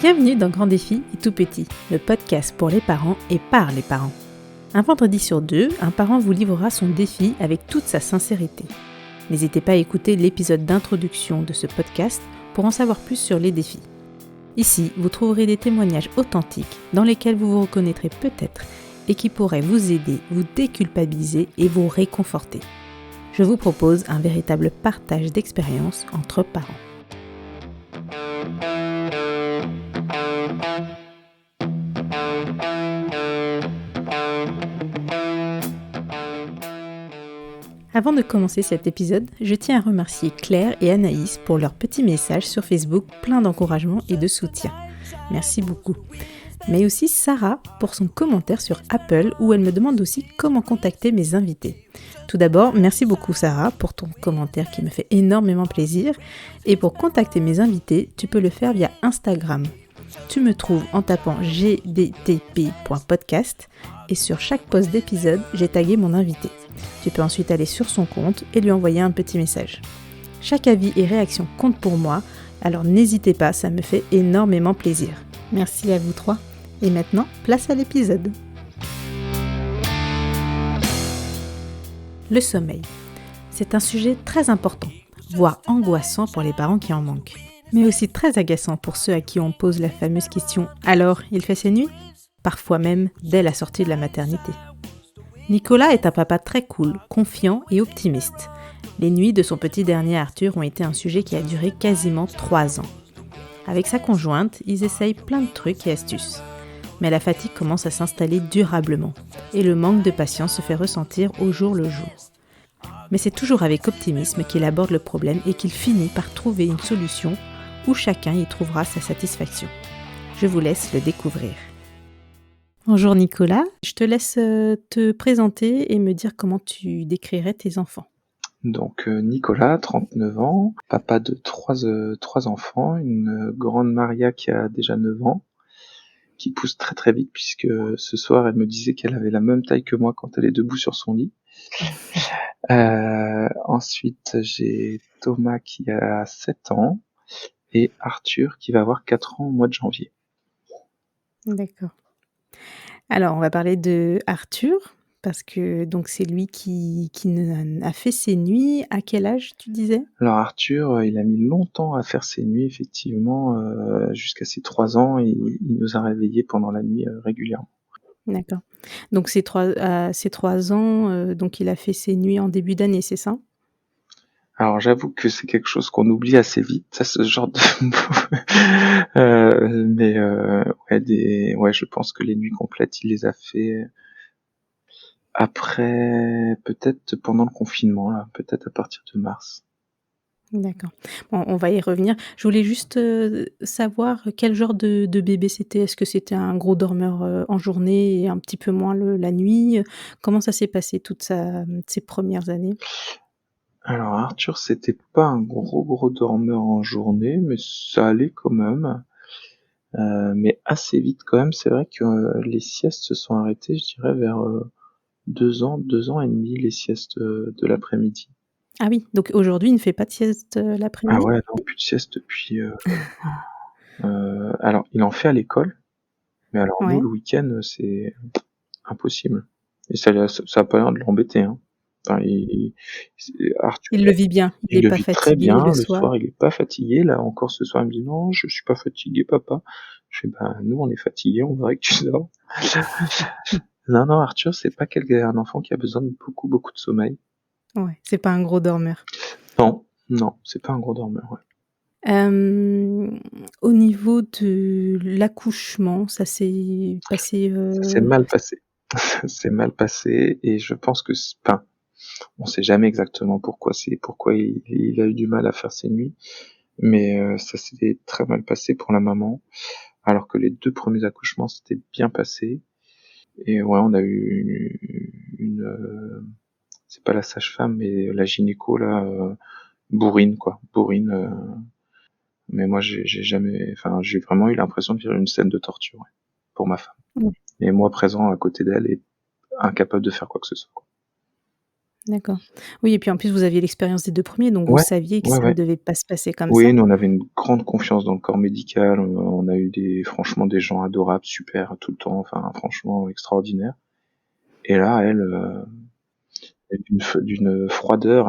Bienvenue dans Grand Défi et Tout Petit, le podcast pour les parents et par les parents. Un vendredi sur deux, un parent vous livrera son défi avec toute sa sincérité. N'hésitez pas à écouter l'épisode d'introduction de ce podcast pour en savoir plus sur les défis. Ici, vous trouverez des témoignages authentiques dans lesquels vous vous reconnaîtrez peut-être et qui pourraient vous aider, vous déculpabiliser et vous réconforter. Je vous propose un véritable partage d'expériences entre parents. Avant de commencer cet épisode, je tiens à remercier Claire et Anaïs pour leurs petits messages sur Facebook plein d'encouragement et de soutien. Merci beaucoup. Mais aussi Sarah pour son commentaire sur Apple où elle me demande aussi comment contacter mes invités. Tout d'abord, merci beaucoup Sarah pour ton commentaire qui me fait énormément plaisir. Et pour contacter mes invités, tu peux le faire via Instagram. Tu me trouves en tapant gdtp.podcast et sur chaque post d'épisode, j'ai tagué mon invité. Tu peux ensuite aller sur son compte et lui envoyer un petit message. Chaque avis et réaction compte pour moi, alors n'hésitez pas, ça me fait énormément plaisir. Merci à vous trois. Et maintenant, place à l'épisode. Le sommeil. C'est un sujet très important, voire angoissant pour les parents qui en manquent. Mais aussi très agaçant pour ceux à qui on pose la fameuse question « Alors, il fait ses nuits ?» Parfois même dès la sortie de la maternité. Nicolas est un papa très cool, confiant et optimiste. Les nuits de son petit dernier Arthur ont été un sujet qui a duré quasiment 3 ans. Avec sa conjointe, ils essayent plein de trucs et astuces. Mais la fatigue commence à s'installer durablement et le manque de patience se fait ressentir au jour le jour. Mais c'est toujours avec optimisme qu'il aborde le problème et qu'il finit par trouver une solution où chacun y trouvera sa satisfaction. Je vous laisse le découvrir. Bonjour Nicolas, je te laisse te présenter et me dire comment tu décrirais tes enfants. Donc Nicolas, 39 ans, papa de trois enfants, une grande Maria qui a déjà 9 ans, qui pousse très très vite puisque ce soir elle me disait qu'elle avait la même taille que moi quand elle est debout sur son lit. Ensuite j'ai Thomas qui a 7 ans et Arthur qui va avoir 4 ans au mois de janvier. D'accord. Alors on va parler de Arthur parce que donc c'est lui qui a fait ses nuits. À quel âge tu disais ? Alors Arthur, il a mis longtemps à faire ses nuits effectivement, jusqu'à ses 3 ans et il nous a réveillés pendant la nuit régulièrement. D'accord. Donc à ses 3 ans, donc il a fait ses nuits en début d'année, c'est ça ? Alors j'avoue que c'est quelque chose qu'on oublie assez vite, ça, ce genre de mais ouais, je pense que les nuits complètes, il les a fait après, peut-être pendant le confinement, là, peut-être à partir de mars. D'accord. Bon, on va y revenir. Je voulais juste, savoir quel genre de bébé c'était. Est-ce que c'était un gros dormeur, en journée et un petit peu moins la nuit? Comment ça s'est passé ces premières années? Alors Arthur, c'était pas un gros dormeur en journée, mais ça allait quand même. Mais assez vite quand même, c'est vrai que les siestes se sont arrêtées, je dirais vers 2 ans et demi, les siestes de l'après-midi. Ah oui, donc aujourd'hui, il ne fait pas de sieste, Ah l'après-midi? ouais, non, plus de sieste depuis. Alors, il en fait à l'école, mais alors nous, Ouais. le week-end, c'est impossible. Et ça a pas l'air de l'embêter, hein. Enfin, Arthur, Il le vit bien, il il est le pas vit très fatigué le bien. Le soir? soir, il est pas fatigué. Là, encore ce soir, il me dit non, je suis pas fatigué, papa. Je fais ben nous, on est fatigués, on voudrait que tu dors. Non, Arthur, c'est pas un enfant qui a besoin de beaucoup de sommeil. Ouais, c'est pas un gros dormeur. Non, c'est pas un gros dormeur, ouais. Au niveau de l'accouchement, ça s'est passé, Ça s'est mal passé. Ça s'est mal passé et je pense que enfin, on sait jamais exactement pourquoi il a eu du mal à faire ses nuits, mais ça s'est très mal passé pour la maman, alors que les 2 premiers accouchements s'étaient bien passés. Et ouais, on a eu c'est pas la sage-femme, mais la gynéco là, bourrine quoi, bourrine. Mais moi j'ai vraiment eu l'impression de vivre une scène de torture, ouais, pour ma femme. Ouais, Et moi présent à côté d'elle et incapable de faire quoi que ce soit, quoi. D'accord. Oui et puis en plus vous aviez l'expérience des 2 premiers, donc vous Ouais, saviez que ouais, ça ne ouais. devait pas se passer comme Oui, ça? nous on avait une grande confiance dans le corps médical, on a eu franchement des gens adorables, super tout le temps, enfin franchement extraordinaire. Et là, elle, d'une froideur,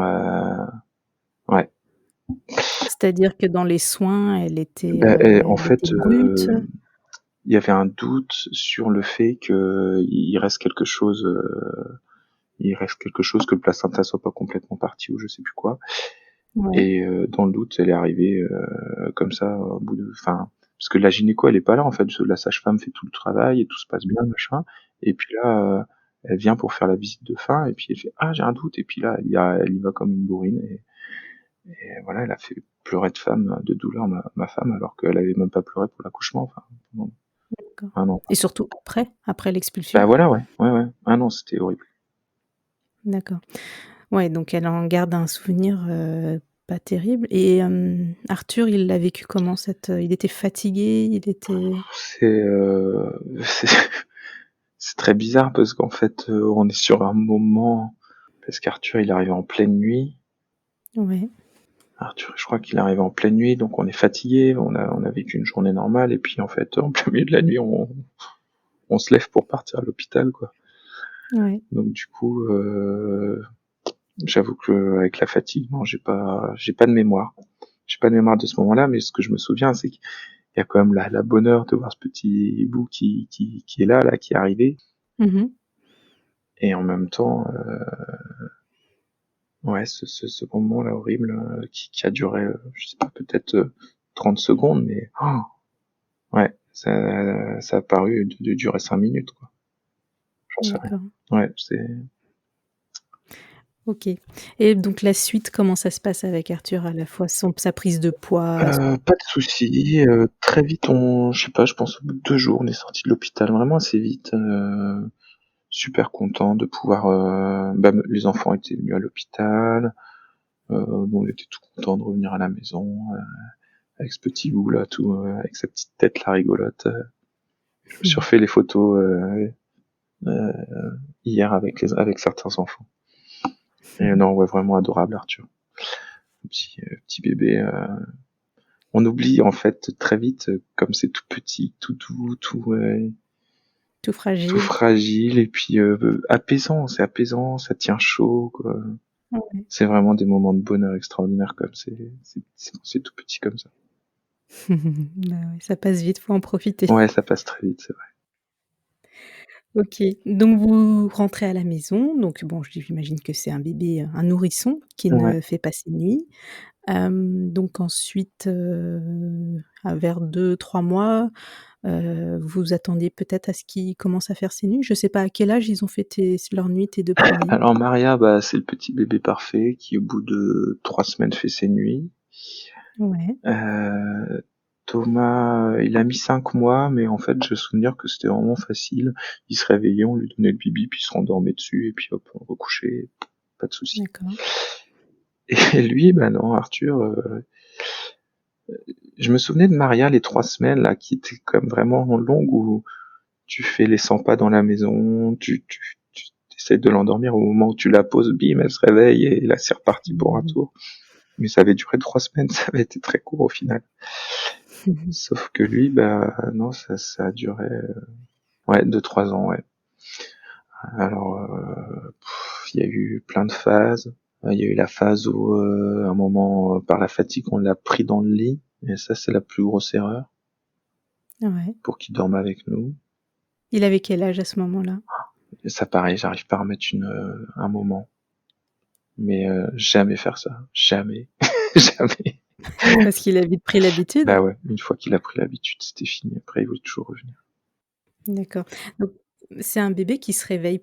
ouais. C'est-à-dire que dans les soins, Bah, et en elle était fait, brute? il y avait un doute sur le fait qu'il reste quelque chose, que le placenta soit pas complètement parti ou je sais plus quoi. Ouais. Et dans le doute, elle est arrivée comme ça, au bout de, enfin, parce que la gynéco, elle est pas là en fait, la sage-femme fait tout le travail et tout se passe bien, machin. Et puis là, elle vient pour faire la visite de fin et puis elle fait ah j'ai un doute et puis là elle y va comme une bourrine et voilà, elle a fait pleurer de douleur ma femme alors qu'elle avait même pas pleuré pour l'accouchement. Enfin, non, D'accord ah non. et surtout après Bah l'expulsion? voilà, ouais, ouais, ouais. Ah non, c'était horrible. D'accord. Ouais, donc elle en garde un souvenir, pas terrible et Arthur, il l'a vécu comment il était fatigué? Il était C'est c'est c'est très bizarre parce qu'en fait, on est sur un moment, parce qu'Arthur, il est arrivé en pleine nuit. ouais. Arthur, je crois qu'il est arrivé en pleine nuit, donc on est fatigué, on a vécu une journée normale et puis en fait, en plein milieu de la nuit, on se lève pour partir à l'hôpital, quoi. Ouais. Donc du coup, j'avoue qu'avec la fatigue, non, j'ai pas de mémoire. J'ai pas de mémoire de ce moment-là, mais ce que je me souviens, c'est qu'il y a quand même la bonheur de voir ce petit bout qui est là, qui est arrivé. Mmh mh. Et en même temps, ouais, ce moment-là horrible, qui a duré, je sais pas, peut-être 30 secondes, mais ouais, ça a paru de durer 5 minutes, quoi. J'en sais rien. D'accord. Ouais, c'est OK et donc la suite, comment ça se passe avec Arthur? À la fois sa prise de poids pas de souci, très vite je sais pas, je pense au bout de 2 jours, on est sortis de l'hôpital vraiment assez vite, super content de pouvoir, bah, les enfants étaient venus à l'hôpital, nous on était tout contents de revenir à la maison, avec ce petit bout là, tout, avec sa petite tête là rigolote. Je me suis mmh refait les photos euh, hier avec certains enfants. Et non, ouais, vraiment adorable Arthur. Petit bébé. On oublie en fait très vite, comme c'est tout petit, tout doux, tout tout fragile. fragile et puis apaisant. C'est apaisant, ça tient chaud, quoi. Ouais. C'est vraiment des moments de bonheur extraordinaires comme c'est tout petit comme ça. Bah, ouais, ça passe vite, faut en profiter. Ouais, ça passe très vite, c'est vrai. OK, donc vous rentrez à la maison, donc bon, j'imagine que c'est un bébé, un nourrisson qui Ouais. ne fait pas ses nuits. Donc ensuite, vers 2-3 mois, vous vous attendiez peut-être à ce qu'il commence à faire ses nuits? Je sais pas à quel âge ils ont fait leurs nuits, tes 2 premiers. Alors Maria, bah, c'est le petit bébé parfait qui, au bout de 3 semaines, fait ses nuits. Ouais, Thomas, il a mis 5 mois, mais en fait, j'ai souvenir que c'était vraiment facile. Il se réveillait, on lui donnait le bibi, puis il se rendormait dessus, et puis hop, on recouchait, pas de souci. d'accord. Et lui, bah non, Arthur, je me souvenais de Maria les 3 semaines là, qui étaient comme vraiment longues où tu fais les 100 pas dans la maison, tu essaies de l'endormir au moment où tu la poses, bim, elle se réveille et là c'est reparti pour un Mmh tour. Mais ça avait duré 3 semaines, ça avait été très court au final. mh. Sauf que lui, bah non, ça a duré, ouais, 2-3 ans, ouais. Alors, il y a eu plein de phases. Il y a eu la phase où, à un moment, par la fatigue, on l'a pris dans le lit. Et ça, c'est la plus grosse erreur Ouais. pour qu'il dorme avec nous. Il avait quel âge à ce moment-là? Et ça, pareil, j'arrive pas à remettre un moment. Mais jamais faire ça. Jamais. Jamais. Parce qu'il a vite pris l'habitude? Bah ouais, une fois qu'il a pris l'habitude, c'était fini. Après, il voulait toujours revenir. D'accord. Donc c'est un bébé qui se réveillait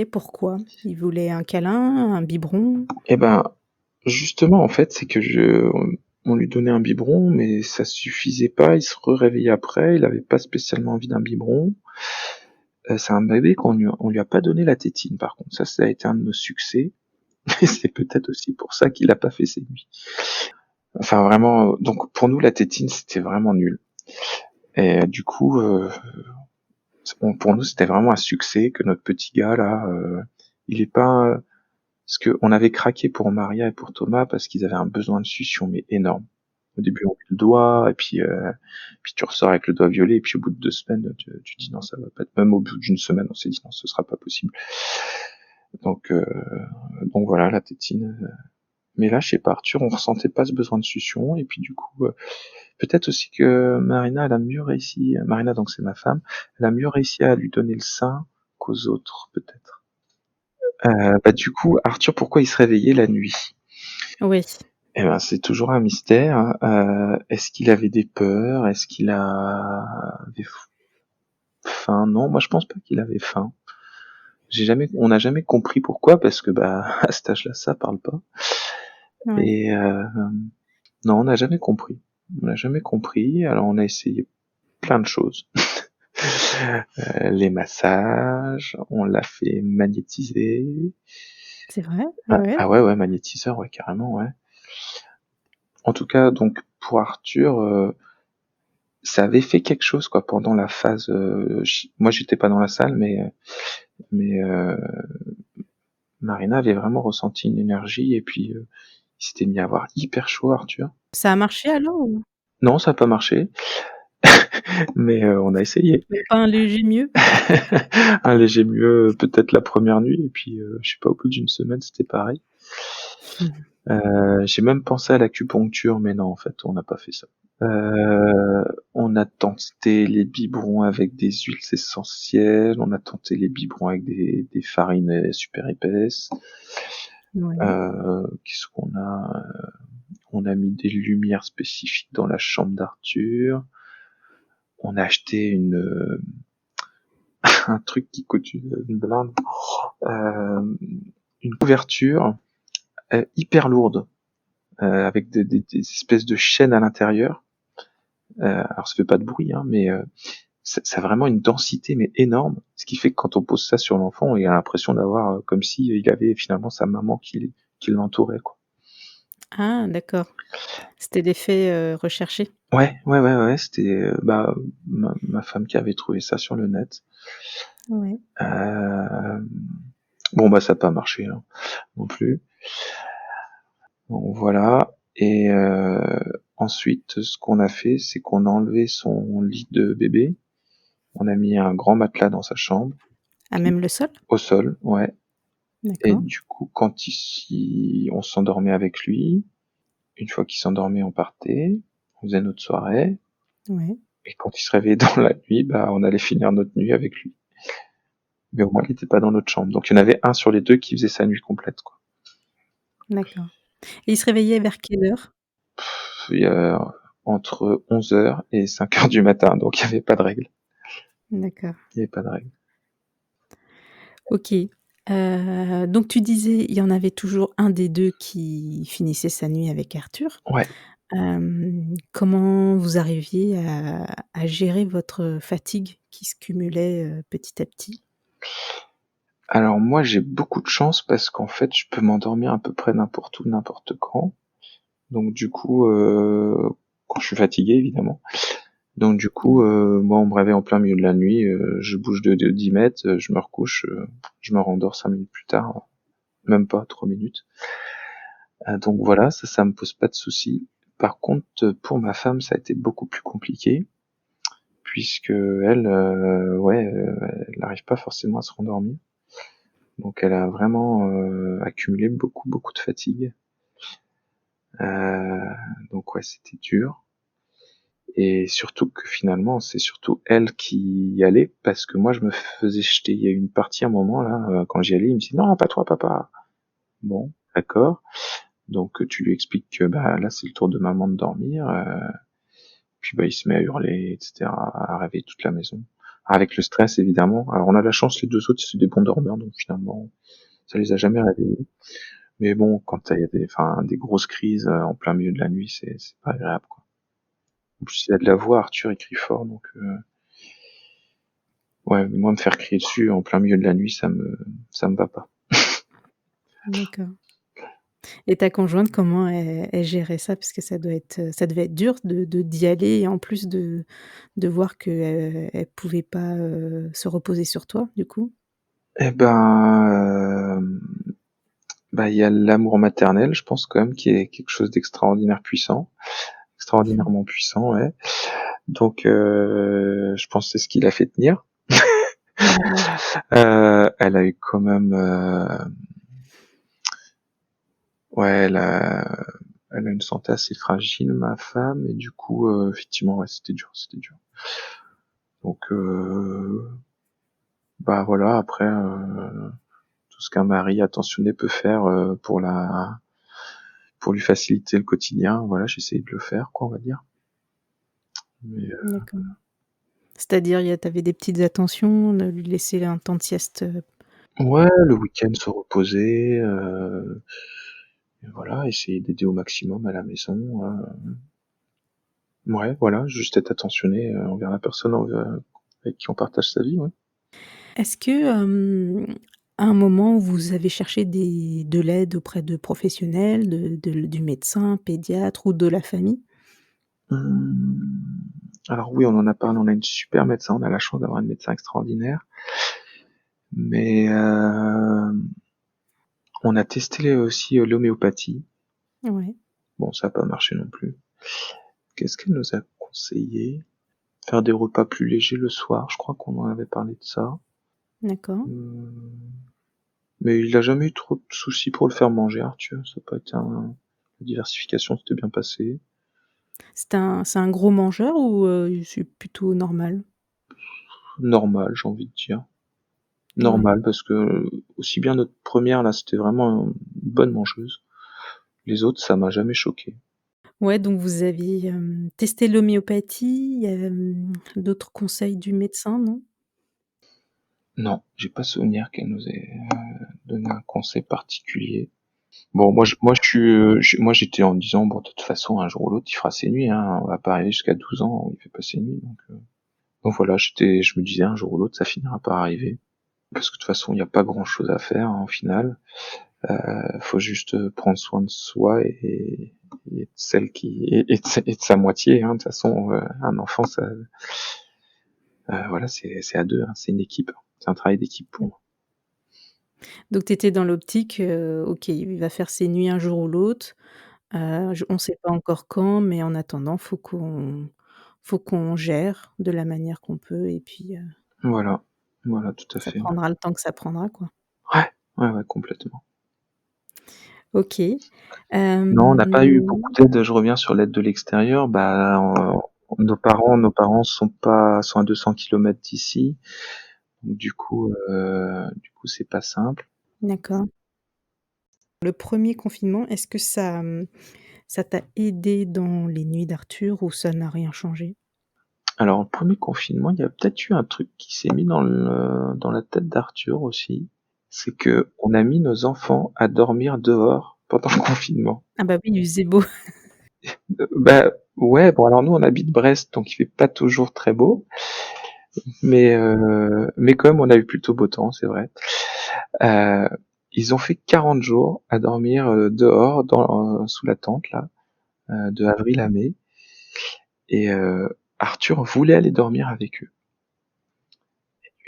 pourquoi? Il voulait un câlin, un biberon? Et ben, justement, en fait, c'est que on lui donnait un biberon, mais ça suffisait pas. Il se réveillait après. Il avait pas spécialement envie d'un biberon. C'est un bébé on lui a pas donné la tétine, par contre. Ça a été un de nos succès. Et c'est peut-être aussi pour ça qu'il a pas fait ses nuits. Enfin, vraiment, donc pour nous, la tétine, c'était vraiment nul. Et du coup, pour nous, c'était vraiment un succès que notre petit gars là, il est pas. Parce qu'on avait craqué pour Maria et pour Thomas parce qu'ils avaient un besoin de succion, mais énorme. Au début, on met le doigt, et puis tu ressors avec le doigt violet, et puis au bout de 2 semaines, tu dis non, ça va pas être. Même au bout d'une semaine, on s'est dit non, ce sera pas possible. Donc, euh, donc voilà, la tétine. Mais là, chez pas Arthur, on ressentait pas ce besoin de succion, et puis du coup, peut-être aussi que Marina, elle a mieux réussi. Marina, donc c'est ma femme, elle a mieux réussi à lui donner le sein qu'aux autres, peut-être. Bah du coup, Arthur, pourquoi il se réveillait la nuit? Oui. Eh ben, c'est toujours un mystère. Est-ce qu'il avait des peurs? Est-ce qu'il avait faim? Non, moi je pense pas qu'il avait faim. On n'a jamais compris pourquoi, parce que bah à cet âge-là, ça parle pas. Ouais. Et non, on n'a jamais compris. On n'a jamais compris. Alors on a essayé plein de choses. Les massages, on l'a fait magnétiser. C'est vrai? Ah Ah, ouais? ah ouais, ouais, magnétiseur, ouais, carrément, ouais. En tout cas, donc pour Arthur, ça avait fait quelque chose quoi pendant la phase. Moi, j'étais pas dans la salle, mais Marina avait vraiment ressenti une énergie et puis il s'était mis à avoir hyper chaud, Arthur. Ça a marché alors ou Non, ça a pas marché, mais on a essayé. même pas un léger mieux? Un léger mieux, peut-être la première nuit, et puis je sais pas, au bout d'une semaine, c'était pareil. J'ai même pensé à l'acupuncture, mais non, en fait, on n'a pas fait ça. On a tenté les biberons avec des huiles essentielles, on a tenté les biberons avec des farines super épaisses. Ouais. Qu'est-ce qu'on a? On a mis des lumières spécifiques dans la chambre d'Arthur. On a acheté un truc qui coûte une blinde, euh, une couverture hyper lourde, avec des espèces de chaînes à l'intérieur. Alors ça fait pas de bruit, hein, mais ça a vraiment une densité mais énorme, ce qui fait que quand on pose ça sur l'enfant, il a l'impression d'avoir comme si il avait finalement sa maman qui l'entourait, quoi. Ah d'accord. C'était l'effet, recherché? Ouais, ouais, ouais, ouais, c'était bah ma femme qui avait trouvé ça sur le net. Ouais. Euh, bon bah ça n'a pas marché hein, non plus. Donc voilà. Et ensuite, ce qu'on a fait, c'est qu'on a enlevé son lit de bébé. On a mis un grand matelas dans sa chambre, À même le sol? au sol, ouais. Et D'accord. du coup, quand on s'endormait avec lui, une fois qu'il s'endormait, on partait, on faisait notre soirée, Ouais. et quand il se réveillait dans la nuit, bah, on allait finir notre nuit avec lui. Mais au moins, il n'était pas dans notre chambre. Donc, il y en avait un sur les deux qui faisait sa nuit complète, quoi. D'accord. Et il se réveillait vers quelle heure? Il y a entre 11 heures et 5 heures du matin, donc il n'y avait pas de règle. D'accord. Il n'y avait pas de règle. OK. Donc tu disais, il y en avait toujours un des 2 qui finissait sa nuit avec Arthur. Ouais. Comment vous arriviez à gérer votre fatigue qui se cumulait, petit à petit? Alors moi, j'ai beaucoup de chance parce qu'en fait, je peux m'endormir à peu près n'importe où, n'importe quand. Donc du coup, quand je suis fatigué, évidemment. Donc du coup, Ouais. moi, on me réveille en plein milieu de la nuit, je bouge de 10 mètres, je me recouche, je me rendors 5 minutes plus tard, même pas 3 minutes. Donc voilà, ça me pose pas de soucis. Par contre, pour ma femme, ça a été beaucoup plus compliqué, puisque elle, ouais, elle n'arrive pas forcément à se rendormir. Donc elle a vraiment accumulé beaucoup, beaucoup de fatigue. Euh, donc ouais, c'était dur. Et surtout que finalement, c'est surtout elle qui y allait parce que moi, je me faisais jeter. Il y a eu une partie, un moment là, quand j'y allais, il me dit non, pas toi, papa. Bon, d'accord. Donc tu lui expliques que bah là, c'est le tour de maman de dormir. Puis bah il se met à hurler, etc., à rêver toute la maison. Avec le stress, évidemment. Alors on a la chance, les deux autres, c'est des bons dormeurs, donc finalement, ça les a jamais réveillés. Mais bon, quand il y a des grosses crises en plein milieu de la nuit, c'est pas agréable, quoi. En plus, il y a de la voix, Arthur, il crie fort, donc ouais, moi me faire crier dessus en plein milieu de la nuit, ça me va pas. D'accord. Et ta conjointe, comment elle gérait ça? Parce que ça devait être dur de d'y aller et en plus de voir qu'elle elle pouvait pas, se reposer sur toi, du coup? Eh ben, Bah, il y a l'amour maternel, je pense quand même, qui est quelque chose d'extraordinaire puissant, Mmh. extraordinairement puissant, ouais. Donc, je pense que c'est ce qui l'a fait tenir. Ouais. Elle a eu quand même, ouais, elle a une santé assez fragile, ma femme, et du coup, effectivement, ouais, c'était dur, c'était dur. Donc, bah voilà, après, tout ce qu'un mari attentionné peut faire pour lui faciliter le quotidien, voilà, j'essaye de le faire, quoi, on va dire. Mais, D'accord. C'est-à-dire, tu avais des petites attentions, de lui laisser un temps de sieste, ouais, le week-end se reposer, et voilà, essayer d'aider au maximum à la maison. Ouais, voilà, juste être attentionné envers la personne avec qui on partage sa vie, ouais. Est-ce que, à un moment où vous avez cherché de l'aide auprès de professionnels, du médecin, pédiatre ou de la famille? Alors oui, on en a parlé, on a une super médecin, on a la chance d'avoir une médecin extraordinaire, mais on a testé aussi l'homéopathie. Ouais, Bon, ça a pas marché non plus. Qu'est-ce qu'elle nous a conseillé? Faire des repas plus légers le soir, je crois qu'on en avait parlé de ça. d'accord. Mmh, mais il a jamais eu trop de soucis pour le faire manger, Arthur, ça a pas été un la diversification s'était bien passée. C'est un gros mangeur ou, c'est plutôt normal? Normal, j'ai envie de dire. Ouais. Normal parce que aussi bien notre première là, c'était vraiment une bonne mangeuse. Les autres, ça m'a jamais choqué. Ouais, donc vous aviez, testé l'homéopathie, il y a, d'autres conseils du médecin, non? Non, j'ai pas souvenir qu'elle nous ait donné un conseil particulier. Bon, moi j'étais en me disant bon, de toute façon, un jour ou l'autre, il fera ses nuits, hein. On va pas arriver jusqu'à 12 ans où il fait pas ses nuits, donc voilà, je me disais un jour ou l'autre, ça finira par arriver. Parce que de toute façon, il n'y a pas grand chose à faire, hein, au final. Faut juste prendre soin de soi et de celle qui et de sa moitié, hein. De toute façon, un enfant, ça, voilà, c'est à deux, hein, c'est une équipe. C'est un travail d'équipe pour Mmh. moi. Donc tu étais dans l'optique, OK, il va faire ses nuits un jour ou l'autre, je on sait pas encore quand, mais en attendant, faut qu'on gère de la manière qu'on peut et puis, Voilà, voilà, tout à ça fait, ouais. prendra le temps que ça prendra, quoi. Ouais, ouais, ouais, complètement. OK. Non, on n'a pas eu beaucoup Hem, d'aide. Je reviens sur l'aide de l'extérieur. Bah, nos parents sont à 200 kilomètres d'ici, donc du coup, c'est pas simple. d'accord. Le premier confinement, est-ce que ça, ça t'a aidé dans les nuits d'Arthur ou ça n'a rien changé? Alors, le premier confinement, il y a peut-être eu un truc qui s'est mis dans la tête d'Arthur aussi, c'est que on a mis nos enfants à dormir dehors pendant le confinement. Ah bah oui, il faisait beau. Bah, ouais, bon alors nous on habite Brest, donc il fait pas toujours très beau, mais quand même on a eu plutôt beau temps, c'est vrai. Heu, Ils ont fait 40 jours à dormir, dehors sous la tente là, de avril à mai, et Arthur voulait aller dormir avec eux.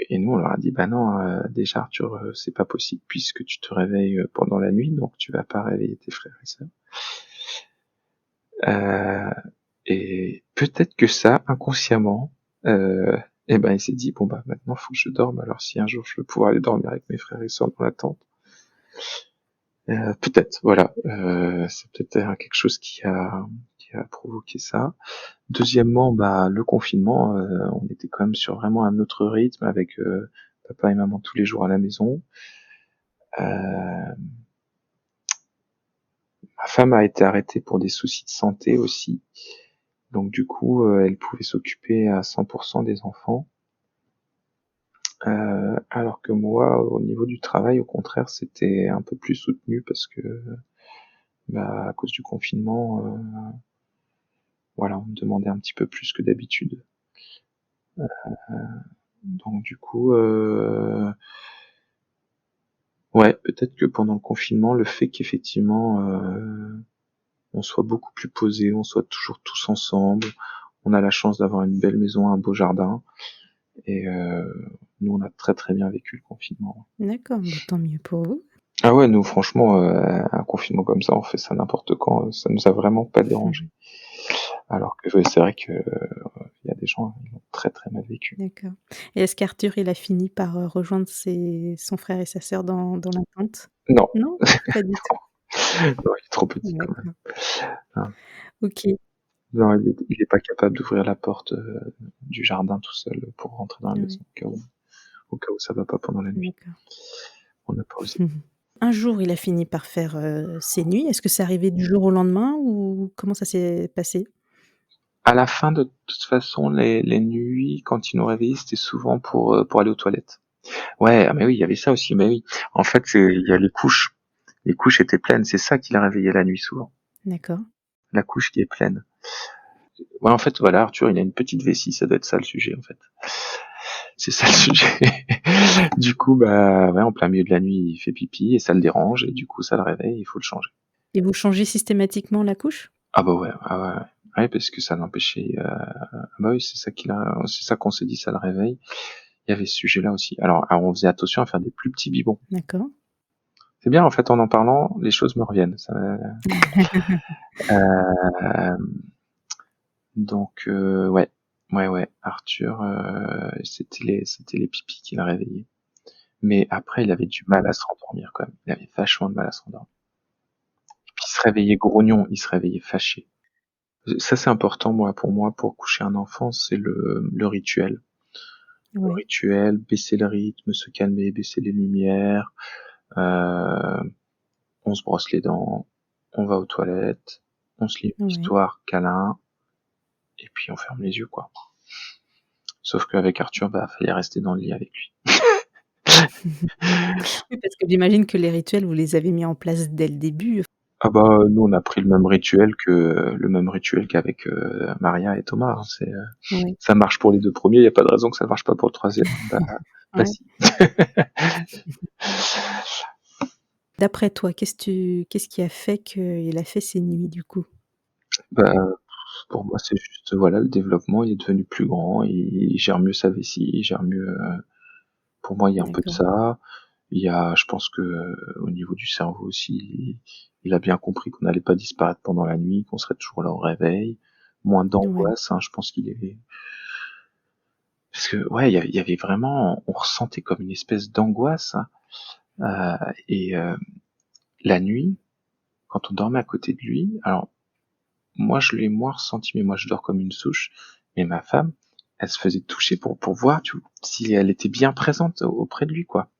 Et nous, on leur a dit: «Bah non, déjà Arthur, c'est pas possible puisque tu te réveilles, pendant la nuit, donc tu vas pas réveiller tes frères et sœurs». Heu et peut-être que ça, inconsciemment, heu et ben, il s'est dit: «Bon, bah, maintenant, faut que je dorme, alors si un jour je veux pouvoir aller dormir avec mes frères et sœurs dans la tente». Peut-être, voilà, c'est peut-être, quelque chose qui a provoqué ça. Deuxièmement, bah, le confinement, on était quand même sur vraiment un autre rythme avec, papa et maman tous les jours à la maison. Heu, Ma femme a été arrêtée pour des soucis de santé aussi, donc du coup, elle pouvait s'occuper à 100% des enfants. Alors que moi, au niveau du travail, au contraire, c'était un peu plus soutenu parce que, bah, à cause du confinement, voilà, on me demandait un petit peu plus que d'habitude. Donc du coup, ouais, peut-être que pendant le confinement, le fait qu'effectivement, on soit beaucoup plus posé, on soit toujours tous ensemble, on a la chance d'avoir une belle maison, un beau jardin, et nous, on a très, très bien vécu le confinement. D'accord, bah, tant mieux pour vous. Ah ouais, nous franchement, un confinement comme ça, on fait ça n'importe quand, ça nous a vraiment pas dérangé. Alors que ouais, c'est vrai que, il y a des gens, ils l'ont très, très mal vécu. D'accord. Et est-ce qu'Arthur, il a fini par, rejoindre son frère et sa sœur dans la tente? Non, Non? Pas du tout? non, il est trop petit quand même. D'accord. Hein. OK. Non, il est pas capable d'ouvrir la porte, du jardin tout seul pour rentrer dans la maison Ouais, au cas où ça va pas pendant la nuit. d'accord. On n'a pas osé. Un jour, il a fini par faire, ses nuits. Est-ce que c'est arrivé du jour au lendemain ou comment ça s'est passé? À la fin, de toute façon, les nuits, quand il nous réveillait, c'était souvent pour aller aux toilettes. Ouais, ah mais oui, il y avait ça aussi, mais oui. En fait, il y a les couches. Les couches étaient pleines, c'est ça qui l'a réveillé la nuit souvent. D'accord. La couche qui est pleine. Ouais, en fait, voilà, Arthur, il a une petite vessie, ça doit être ça le sujet, en fait. C'est ça le sujet. Du coup, bah, ouais, en plein milieu de la nuit, il fait pipi et ça le dérange et du coup, ça le réveille, il faut le changer. Et vous changez systématiquement la couche? Ah bah ouais, ah ouais, ouais. Ouais, parce que ça l'empêchait. Bah oui, c'est ça qu'on s'est dit, ça le réveille. Il y avait ce sujet-là aussi. Alors, on faisait attention à faire des plus petits biberons. D'accord. C'est bien, en fait, en parlant, les choses me reviennent. Euh, donc, ouais, ouais, ouais. Arthur, c'était les pipis qui l'a réveillé. Mais après, il avait du mal à se rendormir quand même. Il avait vachement de mal à se rendormir. Puis il se réveillait grognon, il se réveillait fâché. Ça, c'est important, pour moi, pour coucher un enfant, c'est le rituel. Le Ouais, rituel, baisser le rythme, se calmer, baisser les lumières, euh, on se brosse les dents, on va aux toilettes, on se lit une ouais. histoire, câlin, et puis on ferme les yeux, quoi. Sauf qu'avec Arthur, bah, fallait rester dans le lit avec lui. Oui, parce que j'imagine que les rituels, vous les avez mis en place dès le début? Ah bah, nous, on a pris le même rituel qu'avec Maria et Thomas, hein. Ouais, Ça marche pour les deux premiers, il n'y a pas de raison que ça marche pas pour le troisième. Bah ouais. si. D'après toi, qu'est-ce qui a fait qu'il a fait ses nuits, du coup? Bah, pour moi, c'est juste, voilà, le développement, il est devenu plus grand, il gère mieux sa vessie, il gère mieux. Pour moi, il y a un peu de D'accord. ça. Il y a, je pense que au niveau du cerveau aussi, il a bien compris qu'on n'allait pas disparaître pendant la nuit, qu'on serait toujours là au réveil. Moins Ouais, d'angoisse, hein, je pense qu'il est. Parce que ouais, il y avait vraiment, on ressentait comme une espèce d'angoisse, hein. Et la nuit, quand on dormait à côté de lui, alors moi je l'ai moins ressenti, mais moi je dors comme une souche. Mais ma femme, elle se faisait toucher pour voir si elle était bien présente auprès de lui, quoi.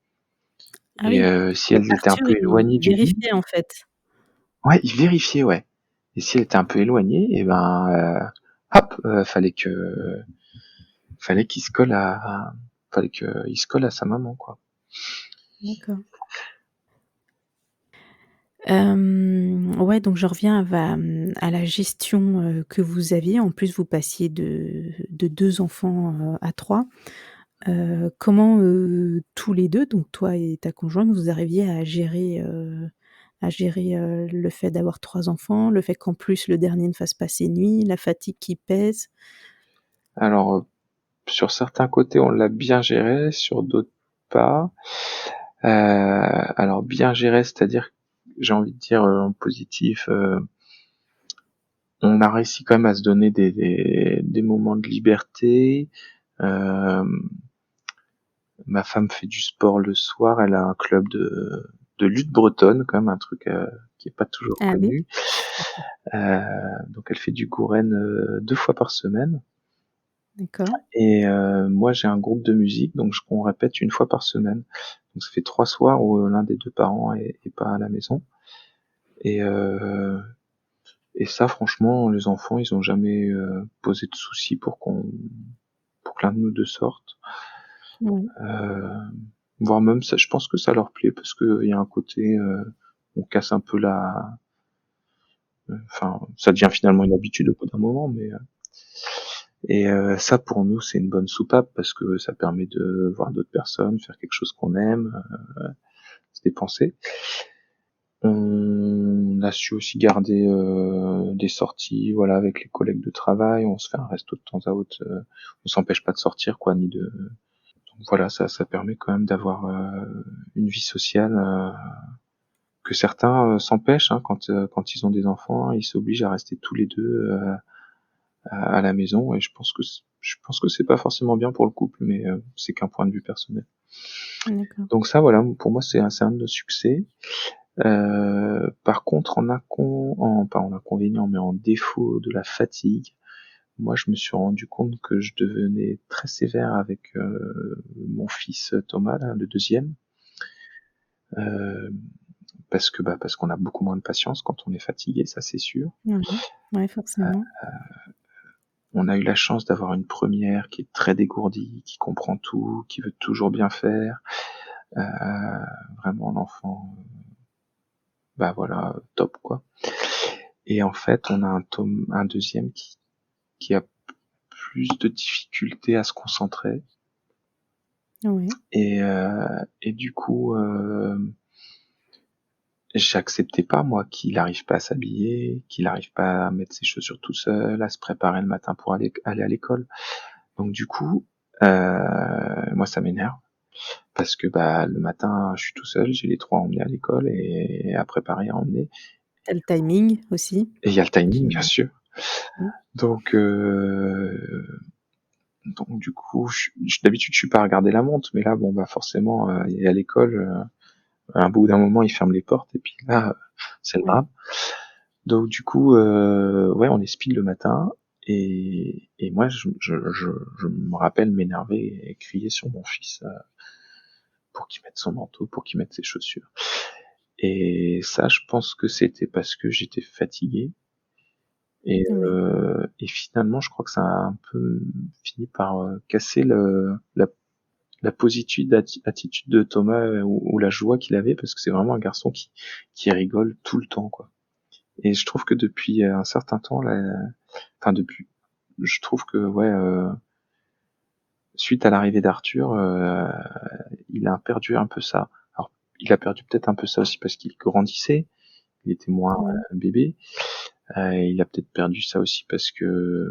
ah Et oui, si elle était un Arthur, peu éloignée il du lit, vérifiait, en fait? ouais, il vérifiait, ouais. Et si elle était un peu éloignée, et ben, hop, fallait qu'il se colle fallait qu'il se colle à sa maman, quoi. D'accord. Ouais, donc je reviens à la gestion, que vous aviez. En plus, vous passiez de 2 enfants, à 3. Comment, tous les 2, donc toi et ta conjointe, vous arriviez à gérer, le fait d'avoir 3 enfants, le fait qu'en plus le dernier ne fasse pas ses nuits, la fatigue qui pèse? Alors, sur certains côtés, on l'a bien géré, sur d'autres pas. Alors bien géré, c'est-à-dire, j'ai envie de dire, en positif, on a réussi quand même à se donner des moments de liberté. Hem, Ma femme fait du sport le soir, elle a un club de lutte bretonne, quand même un truc, qui est pas toujours Ah oui, connu. Donc elle fait du Gouren, 2 fois par semaine. d'accord. Et moi j'ai un groupe de musique, donc on répète une fois par semaine. Donc ça fait 3 soirs où l'un des 2 parents est pas à la maison. Et ça, franchement, les enfants, ils ont jamais posé de soucis pour que l'un de nous deux sorte. Oui, Euh, Voire même ça, je pense que ça leur plaît parce que il y a un côté, on casse un peu enfin, ça devient finalement une habitude au bout d'un moment, mais et ça pour nous c'est une bonne soupape parce que ça permet de voir d'autres personnes, faire quelque chose qu'on aime, se dépenser. On a su aussi garder des sorties, voilà, avec les collègues de travail. On se fait un resto de temps à autre. On s'empêche pas de sortir, quoi, ni de. Donc voilà, ça permet quand même d'avoir une vie sociale que certains s'empêchent, hein, quand ils ont des enfants, ils s'obligent à rester tous les deux à la maison, et je pense que c'est pas forcément bien pour le couple, mais c'est qu'un point de vue personnel. D'accord. Donc ça, voilà, pour moi, c'est un de nos succès. Par contre, pas en inconvénient, mais en défaut de la fatigue, moi, je me suis rendu compte que je devenais très sévère avec mon fils Thomas, là, le deuxième, euh, parce qu'on a beaucoup moins de patience quand on est fatigué, ça c'est sûr. Ouais, ouais, forcément. On a eu la chance d'avoir une première qui est très dégourdie, qui comprend tout, qui veut toujours bien faire. Vraiment l'enfant, bah voilà, top quoi. Et en fait, on a un deuxième qui a plus de difficultés à se concentrer. Ouais, Et du coup, j'acceptais pas moi qu'il arrive pas à s'habiller, qu'il arrive pas à mettre ses chaussures tout seul, à se préparer le matin pour aller à l'école. Donc du coup, moi ça m'énerve parce que bah le matin je suis tout seul, j'ai les trois à emmener à l'école et à préparer à emmener. tu le timing aussi Et il y a le timing bien qui sûr. mmh, Donc du coup, d'habitude je suis pas à regarder la montre, mais là bon bah forcément il est à l'école. À un bout d'un moment, il ferme les portes et puis là, c'est le ouais, drame. Donc du coup, ouais, on est speed le matin et moi, je me rappelle m'énerver et crier sur mon fils pour qu'il mette son manteau, pour qu'il mette ses chaussures. Et ça, je pense que c'était parce que j'étais fatigué. ouais, Et finalement, je crois que ça a un peu fini par casser la positive attitude de Thomas ou la joie qu'il avait, parce que c'est vraiment un garçon qui rigole tout le temps, quoi. Et je trouve que depuis un certain temps, là, enfin depuis, je trouve que ouais, suite à l'arrivée d'Arthur, il a perdu un peu ça. Alors, il a perdu peut-être un peu ça aussi parce qu'il grandissait, il était moins ouais, bébé. Il a peut-être perdu ça aussi parce que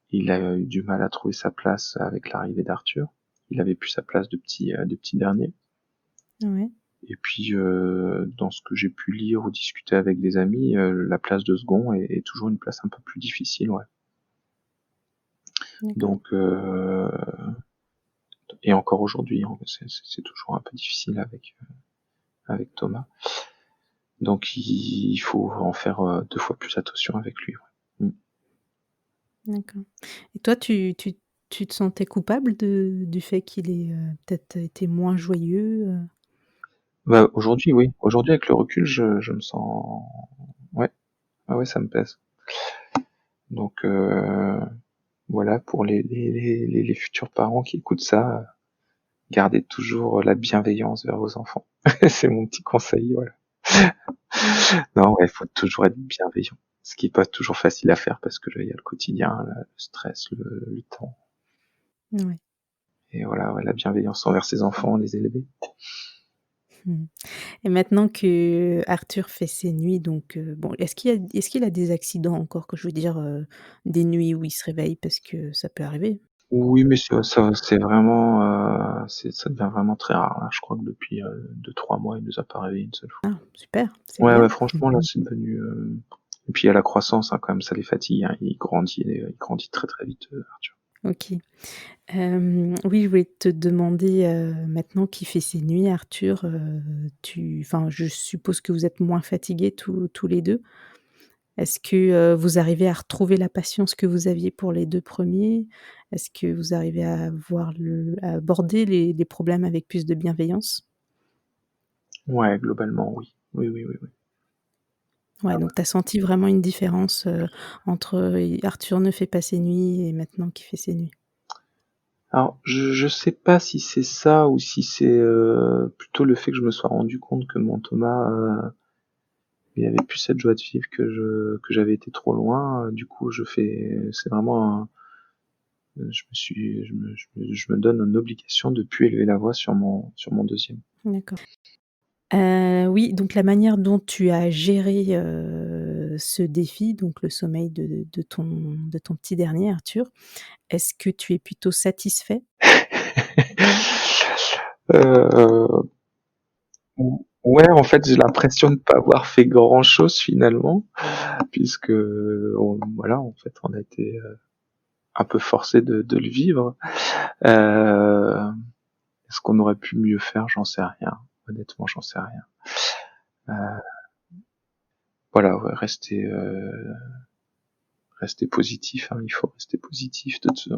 il a eu du mal à trouver sa place avec l'arrivée d'Arthur. Il avait plus sa place de petit dernier. ouais, Et puis, dans ce que j'ai pu lire ou discuter avec des amis, la place de second est toujours une place un peu plus difficile, ouais. d'accord. Donc, et encore aujourd'hui, hein, c'est toujours un peu difficile avec Thomas. Donc, il faut en faire 2 fois plus attention avec lui. Ouais. Mm. D'accord, et toi, tu te sentais coupable du fait qu'il ait, peut-être été moins joyeux, Bah, aujourd'hui, oui. Aujourd'hui, avec le recul, je me sens, ouais, ah ouais, ça me pèse. Donc, voilà, pour les futurs parents qui écoutent ça, gardez toujours la bienveillance vers vos enfants. C'est mon petit conseil, voilà. Non, ouais, faut toujours être bienveillant. Ce qui est pas toujours facile à faire parce que il y a le quotidien, le stress, le temps. Ouais. Et voilà, ouais, la bienveillance envers ses enfants, les élever. Mmh. Et maintenant que Arthur fait ses nuits, donc bon, est-ce qu'il a des accidents encore? Que je veux dire, des nuits où il se réveille? Parce que ça peut arriver. Oui, mais c'est vraiment, ça devient vraiment très rare, là. Je crois que depuis 2-3 mois, il nous a pas réveillé une seule fois. Ah super, c'est Ouais, ouais, bien. franchement, là, c'est devenu. Et puis il y a la croissance, hein, quand même, ça les fatigue, hein. Il grandit très très vite, Arthur. OK. Oui, je voulais te demander, maintenant qu'il fait ses nuits, Arthur, enfin, je suppose que vous êtes moins fatigués tous les 2. Est-ce que, vous arrivez à retrouver la patience que vous aviez pour les 2 premiers? Est-ce que vous arrivez à aborder les problèmes avec plus de bienveillance? Ouais, globalement, oui. Oui, oui, oui, oui. Ouais, donc tu as senti vraiment une différence, entre, Arthur ne fait pas ses nuits et maintenant qu'il fait ses nuits? Alors, je sais pas si c'est ça ou si c'est plutôt le fait que je me sois rendu compte que mon Thomas, il avait plus cette joie de vivre que j'avais été trop loin. Du coup, c'est vraiment je me donne une obligation de plus élever la voix sur mon deuxième. D'accord. Oui, donc la manière dont tu as géré, ce défi, donc le sommeil de ton petit dernier Arthur, est-ce que tu es plutôt satisfait? euh, Ouais, en fait, j'ai l'impression de pas avoir fait grand-chose finalement, puisque voilà, en fait, on a été un peu forcé de le vivre. Est-ce qu'on aurait pu mieux faire? J'en sais rien. Honnêtement, j'en sais rien. Euh, voilà, ouais, rester positif. Hein, il faut rester positif. De toute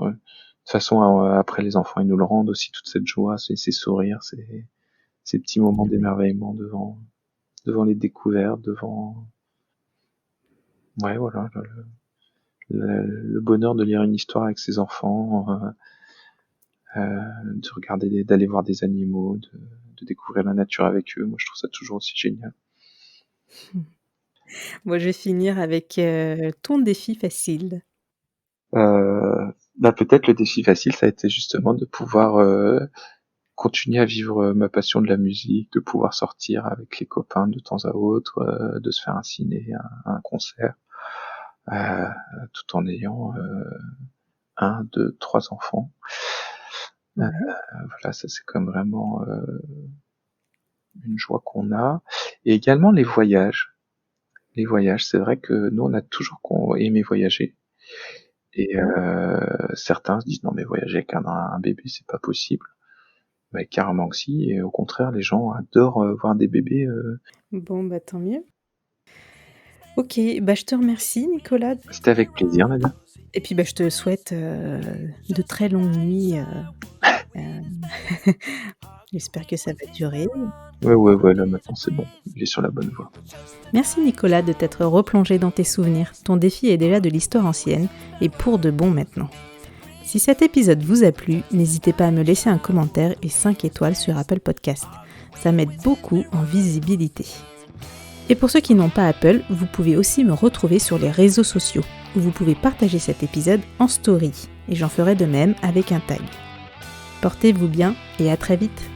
façon, après les enfants, ils nous le rendent aussi toute cette joie, ces sourires, ces petits moments d'émerveillement devant les découvertes, devant ouais, voilà, le bonheur de lire une histoire avec ses enfants, de regarder, d'aller voir des animaux, de découvrir la nature avec eux. Moi, je trouve ça toujours aussi génial. Moi, je vais finir avec ton défi facile. Bah peut-être le défi facile, ça a été justement de pouvoir continuer à vivre ma passion de la musique, de pouvoir sortir avec les copains de temps à autre, de se faire un ciné, un concert, euh, tout en ayant 2, 3 enfants. Ouais. Voilà, ça c'est comme vraiment une joie qu'on a. Et également les voyages. Les voyages, c'est vrai que nous on a toujours aimé voyager. Et certains se disent non mais voyager avec un bébé c'est pas possible. Mais carrément que si, et au contraire les gens adorent voir des bébés. Bon, bah tant mieux. Ok, bah je te remercie Nicolas. C'était avec plaisir, Nadia. Et puis bah, je te souhaite de très longues nuits. J'espère que ça va durer. Ouais, là maintenant c'est bon, il est sur la bonne voie. Merci Nicolas de t'être replongé dans tes souvenirs. Ton défi est déjà de l'histoire ancienne et pour de bon maintenant. Si cet épisode vous a plu, n'hésitez pas à me laisser un commentaire et 5 étoiles sur Apple Podcast. Ça m'aide beaucoup en visibilité. Et pour ceux qui n'ont pas Apple, vous pouvez aussi me retrouver sur les réseaux sociaux, où vous pouvez partager cet épisode en story. Et j'en ferai de même avec un tag. Portez-vous bien et à très vite.